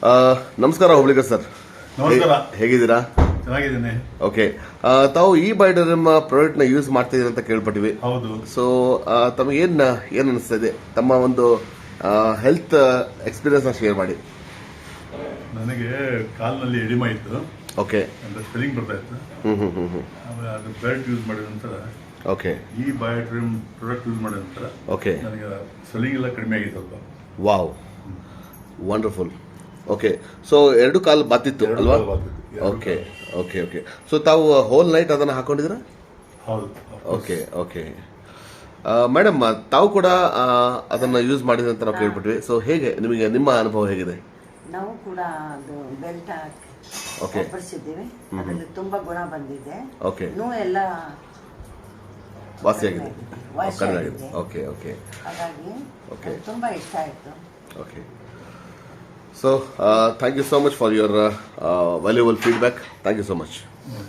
ಆ, ನಮಸ್ಕಾರ ಹುಬ್ಳಿಗರ್ ಸರ್. ನಮಸ್ಕಾರ. ಹೇಗಿದ್ದೀರಾ? ಚೆನ್ನಾಗಿದ್ದೀನಿ. ಓಕೆ. ತಾವು ಈ ಬಯೋಡರ್ಮ್ ಪ್ರಾಡಕ್ಟ್ ನ ಯೂಸ್ ಮಾಡ್ತಿದ್ದೀರಿ ಅಂತ ಕೇಳ್ಪಟ್ಟಿವಿ. ಹೌದು. ಸೊ ತಮಗೆ ಏನ್ ಅನಿಸ್ತಾ ಇದೆ? ತಮ್ಮ ಒಂದು ಹೆಲ್ತ್ ಎಕ್ಸ್ಪೀರಿಯನ್ಸ್ ನ ಶೇರ್ ಮಾಡಿ. ನನಗೆ ಕಾಲಿನಲ್ಲಿ ಎಡಿಮಾ ಇತ್ತು. ಓಕೆ. ಅಂದ್ರೆ ಸ್ವೆಲ್ಲಿಂಗ್ ಬರ್ತಾ ಇತ್ತು. ಆಮೇಲೆ ಅದು ಬೆಲ್ಟ್ ಯೂಸ್ ಮಾಡಿದ ನಂತರ ಓಕೆ. ಈ ಬಯೋಟ್ರಿಮ್ ಪ್ರಾಡಕ್ಟ್ ಯೂಸ್ ಮಾಡಿದ ನಂತರ ಓಕೆ. ನನಗೆ ಸ್ವೆಲ್ಲಿಂಗ್ ಎಲ್ಲ ಕಡಿಮೆ ಆಗಿದೆ ಸ್ವಲ್ಪ. Wow, wonderful. ಓಕೆ. ಸೊ ಎರಡು ಕಾಲು ಬಾತಿತ್ತು ಅಲ್ವಾ? Okay okay okay. ಸೊ ತಾವು ಹೋಲ್ ನೈಟ್ ಅದನ್ನು ಹಾಕೊಂಡಿದ್ದೀರಾ? ಹೌದು. Okay okay. ಮೇಡಮ್, ತಾವು ಕೂಡ ಅದನ್ನು ಯೂಸ್ ಮಾಡಿದೆ ಅಂತ ನಾವು ಕೇಳ್ಬಿಟ್ವಿ. ಸೊ ಹೇಗೆ ನಿಮಗೆ, ನಿಮ್ಮ ಅನುಭವ ಹೇಗಿದೆ? ನಾವು ಕೂಡ ಅದು ಬೆಲ್ಟ್ ಓಕೆ. ಹಾಕಿಸಿದ್ದೀವಿ. ಅದರಲ್ಲಿ ತುಂಬಾ ಗುಣ ಬಂದಿದೆ. ಓಕೆ. ನೋವು ಎಲ್ಲ ವಾಸಿಯಾಗಿದೆ, ವಾಸಿ ಕಡಿಮೆ ಆಗಿದೆ. ಆಗಿದೆ. ಓಕೆ ಓಕೆ ಹಾಗಾಗಿ ಓಕೆ. ಅದು ತುಂಬಾ ಇಷ್ಟ ಆಯ್ತು. Okay. So thank you so much for your valuable feedback. Thank you so much.